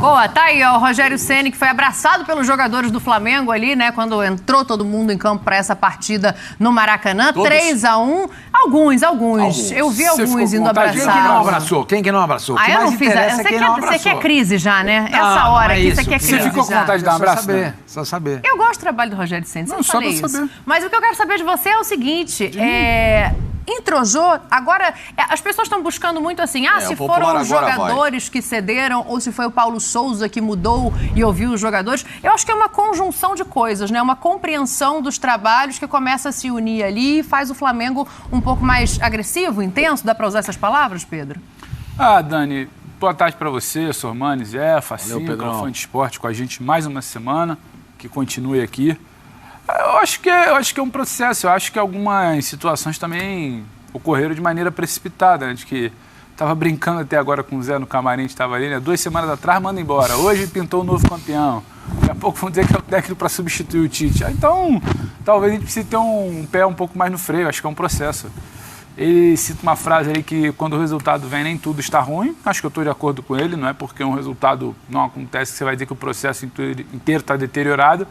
Boa, tá aí, ó, o Rogério Ceni, que foi abraçado pelos jogadores do Flamengo ali, né, quando entrou todo mundo em campo para essa partida no Maracanã, todos? 3-1, alguns. Eu vi alguns indo abraçar. Quem que não abraçou? Quem que não abraçou? Ah, eu não fiz. Você quer crise já, né? Essa hora aqui, você quer crise. Você ficou com vontade de dar um abraço? Só saber. Eu gosto do trabalho do Rogério Ceni, sempre falei isso. Saber. Mas o que eu quero saber de você é o seguinte, entrosou, agora as pessoas estão buscando muito assim, se foram os jogadores que cederam ou se foi o Paulo Souza que mudou e ouviu os jogadores. Eu acho que é uma conjunção de coisas, né? Uma compreensão dos trabalhos que começa a se unir ali e faz o Flamengo um pouco mais agressivo, intenso. Dá para usar essas palavras, Pedro? Dani, boa tarde para você, Sormani, Zé, Facinho, fã de esporte com a gente mais uma semana, que continue aqui. Eu acho que é um processo. Eu acho que algumas situações também ocorreram de maneira precipitada, né? De que estava brincando até agora com o Zé no camarim, estava ali, né? 2 semanas atrás, manda embora. Hoje pintou o novo campeão. Daqui a pouco vão dizer que é o técnico para substituir o Tite. Então, talvez a gente precise ter um pé um pouco mais no freio. Acho que é um processo. Ele cita uma frase ali que quando o resultado vem, nem tudo está ruim. Acho que eu estou de acordo com ele. Não é porque um resultado não acontece que você vai dizer que o processo inteiro está deteriorado.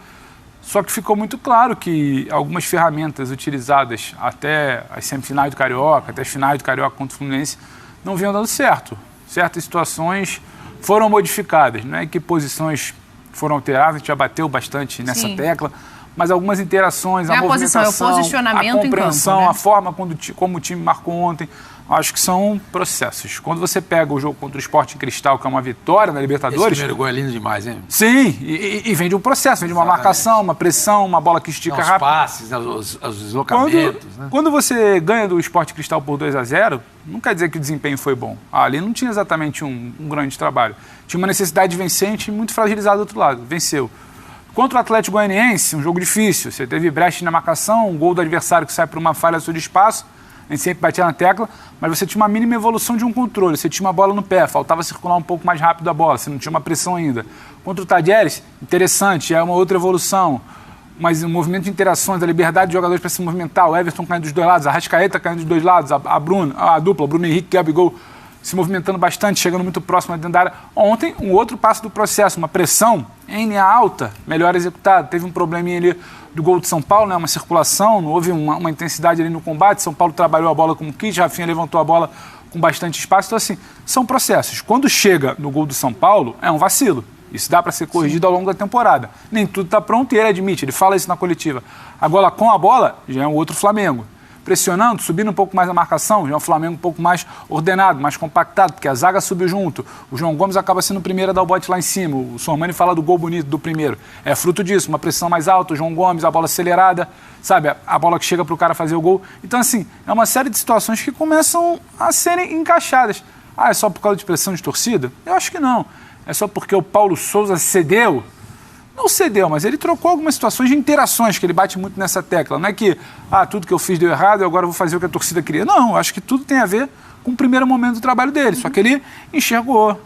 Só que ficou muito claro que algumas ferramentas utilizadas até as semifinais do Carioca, até as finais do Carioca contra o Fluminense, não vinham dando certo. Certas situações foram modificadas, não é que posições foram alteradas, a gente já bateu bastante nessa tecla, mas algumas interações, a movimentação, posição, é o posicionamento a compreensão, em campo, né? A forma como o time marcou ontem, acho que são processos. Quando você pega o jogo contra o Sport Cristal, que é uma vitória na Libertadores... Esse primeiro gol é lindo demais, hein? Sim, e vem de um processo, vem de uma marcação, uma pressão, uma bola que estica rápido. Os passes, os deslocamentos. Quando você ganha do Sport Cristal por 2-0, não quer dizer que o desempenho foi bom. Ali não tinha exatamente um grande trabalho. Tinha uma necessidade de vencer e um time muito fragilizado do outro lado. Venceu. Contra o Atlético Goianiense, um jogo difícil. Você teve brecha na marcação, um gol do adversário que sai por uma falha sul de espaço. A gente sempre batia na tecla, mas você tinha uma mínima evolução de um controle. Você tinha uma bola no pé, faltava circular um pouco mais rápido a bola, você não tinha uma pressão ainda. Contra o Tadieres, interessante, é uma outra evolução. Mas o movimento de interações, a liberdade de jogadores para se movimentar, o Everton caindo dos dois lados, a Arrascaeta caindo dos dois lados, a dupla, Bruno Henrique e Gabigol se movimentando bastante, chegando muito próximo dentro da área. Ontem, um outro passo do processo, uma pressão em linha alta, melhor executada. Teve um probleminha ali do gol de São Paulo, né? Uma circulação, não houve uma intensidade ali no combate. São Paulo trabalhou a bola como quis, Rafinha levantou a bola com bastante espaço. Então, assim, são processos. Quando chega no gol do São Paulo, é um vacilo. Isso dá para ser corrigido ao longo da temporada. Nem tudo está pronto e ele admite, ele fala isso na coletiva. Agora, com a bola, já é um outro Flamengo. Pressionando, subindo um pouco mais a marcação, já é um Flamengo um pouco mais ordenado, mais compactado, porque a zaga subiu junto. O João Gomes acaba sendo o primeiro a dar o bote lá em cima. O Sormani fala do gol bonito do primeiro. É fruto disso, uma pressão mais alta, o João Gomes, a bola acelerada, sabe? A bola que chega para o cara fazer o gol. Então, assim, é uma série de situações que começam a serem encaixadas. É só por causa de pressão de torcida? Eu acho que não. É só porque o Paulo Souza cedeu? Não cedeu, mas ele trocou algumas situações de interações, que ele bate muito nessa tecla. Não é que, tudo que eu fiz deu errado e agora eu vou fazer o que a torcida queria. Não, eu acho que tudo tem a ver com o primeiro momento do trabalho dele. Só que ele enxergou.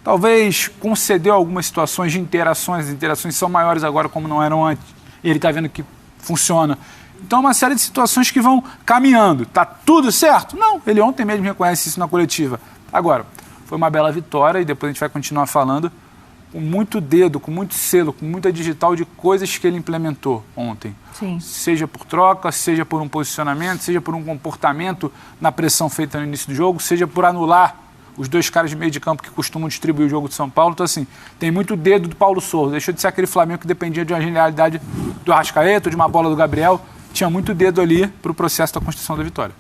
Talvez concedeu algumas situações de interações. As interações são maiores agora como não eram antes. E ele está vendo que funciona. Então é uma série de situações que vão caminhando. Está tudo certo? Não, ele ontem mesmo reconhece isso na coletiva. Agora, foi uma bela vitória e depois a gente vai continuar falando com muito dedo, com muito selo, com muita digital de coisas que ele implementou ontem. Sim. Seja por troca, seja por um posicionamento, seja por um comportamento na pressão feita no início do jogo, seja por anular os dois caras de meio de campo que costumam distribuir o jogo de São Paulo. Então, assim, tem muito dedo do Paulo Souza. Deixou de ser aquele Flamengo que dependia de uma genialidade do Arrascaeta, de uma bola do Gabriel. Tinha muito dedo ali para o processo da construção da vitória.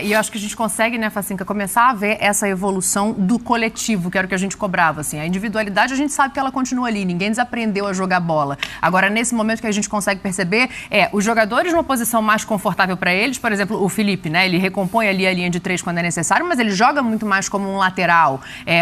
E eu acho que a gente consegue, né, Facinca, começar a ver essa evolução do coletivo, que era o que a gente cobrava, assim. A individualidade, a gente sabe que ela continua ali, ninguém desaprendeu a jogar bola. Agora, nesse momento que a gente consegue perceber, os jogadores numa posição mais confortável para eles, por exemplo, o Felipe, né, ele recompõe ali a linha de 3 quando é necessário, mas ele joga muito mais como um lateral.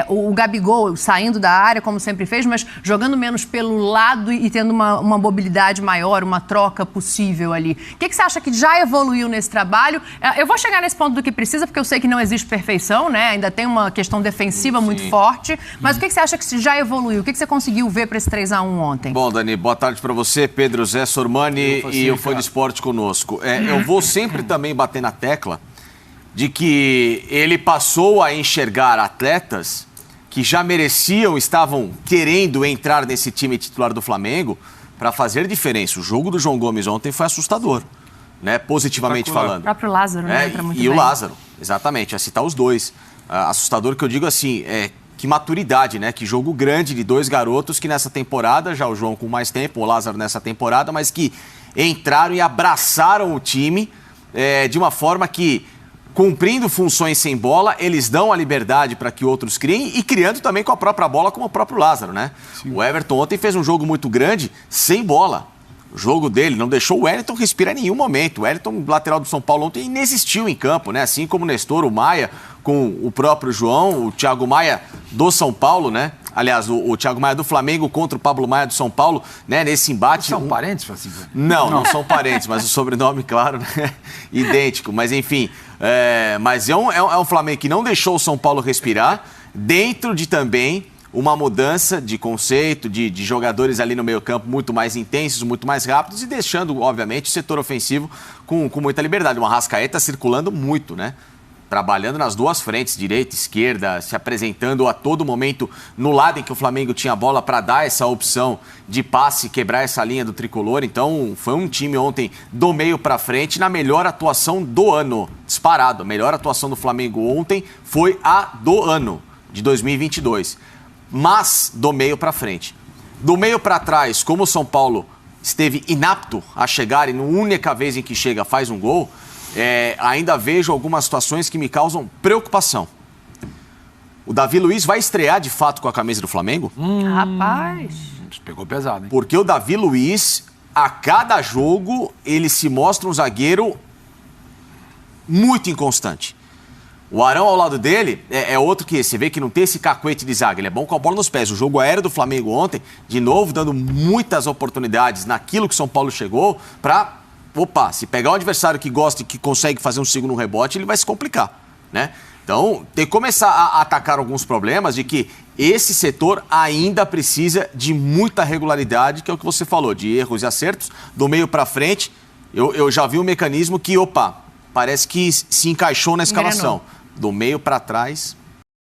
O Gabigol saindo da área, como sempre fez, mas jogando menos pelo lado e tendo uma mobilidade maior, uma troca possível ali. O que você acha que já evoluiu nesse trabalho? Eu vou chegar nesse ponto do que precisa, porque eu sei que não existe perfeição, né? Ainda tem uma questão defensiva muito forte. Mas o que você acha que já evoluiu? O que você conseguiu ver para esse 3-1 ontem? Bom, Dani, boa tarde para você, Pedro, Zé, Sormani e o Fã de Esporte conosco. Eu vou sempre também bater na tecla de que ele passou a enxergar atletas que já mereciam, estavam querendo entrar nesse time titular do Flamengo para fazer diferença. O jogo do João Gomes ontem foi assustador, né? Positivamente falando. O próprio Lázaro, né? Entra muito bem. E o Lázaro, exatamente, a citar os dois. Assustador que eu digo assim, que maturidade, né? Que jogo grande de dois garotos que nessa temporada, já o João com mais tempo, o Lázaro nessa temporada, mas que entraram e abraçaram o time de uma forma que, cumprindo funções sem bola, eles dão a liberdade para que outros criem e criando também com a própria bola, como o próprio Lázaro, né? Sim. O Everton ontem fez um jogo muito grande sem bola. O jogo dele não deixou o Wellington respirar em nenhum momento. O Wellington, lateral do São Paulo, ontem inexistiu em campo, né? Assim como o Nestor, o Maia, com o próprio João, o Thiago Maia do São Paulo, né? Aliás, o Thiago Maia do Flamengo contra o Pablo Maia do São Paulo, né? Nesse embate... São parentes, Francisco? Não são parentes, mas o sobrenome, claro, né? Idêntico. Mas, enfim, mas é um Flamengo que não deixou o São Paulo respirar, dentro de também uma mudança de conceito, de jogadores ali no meio-campo muito mais intensos, muito mais rápidos e deixando, obviamente, o setor ofensivo com muita liberdade. O Arrascaeta circulando muito, né? Trabalhando nas duas frentes, direita, esquerda, se apresentando a todo momento no lado em que o Flamengo tinha a bola para dar essa opção de passe, quebrar essa linha do tricolor. Então, foi um time ontem do meio para frente na melhor atuação do ano, disparado. A melhor atuação do Flamengo ontem foi a do ano, de 2022. Mas do meio para frente. Do meio para trás, como o São Paulo esteve inapto a chegar e na única vez em que chega faz um gol, ainda vejo algumas situações que me causam preocupação. O Davi Luiz vai estrear de fato com a camisa do Flamengo? Rapaz! Pegou pesado, hein? Porque o Davi Luiz, a cada jogo, ele se mostra um zagueiro muito inconstante. O Arão ao lado dele é outro que você vê que não tem esse cacuete de zaga. Ele é bom com a bola nos pés. O jogo aéreo do Flamengo ontem, de novo, dando muitas oportunidades naquilo que São Paulo chegou para... Opa, se pegar um adversário que gosta e que consegue fazer um segundo rebote, ele vai se complicar, né? Então, tem que começar a atacar alguns problemas de que esse setor ainda precisa de muita regularidade, que é o que você falou, de erros e acertos, do meio para frente. Eu já vi um mecanismo que, parece que se encaixou na escalação. Do meio para trás...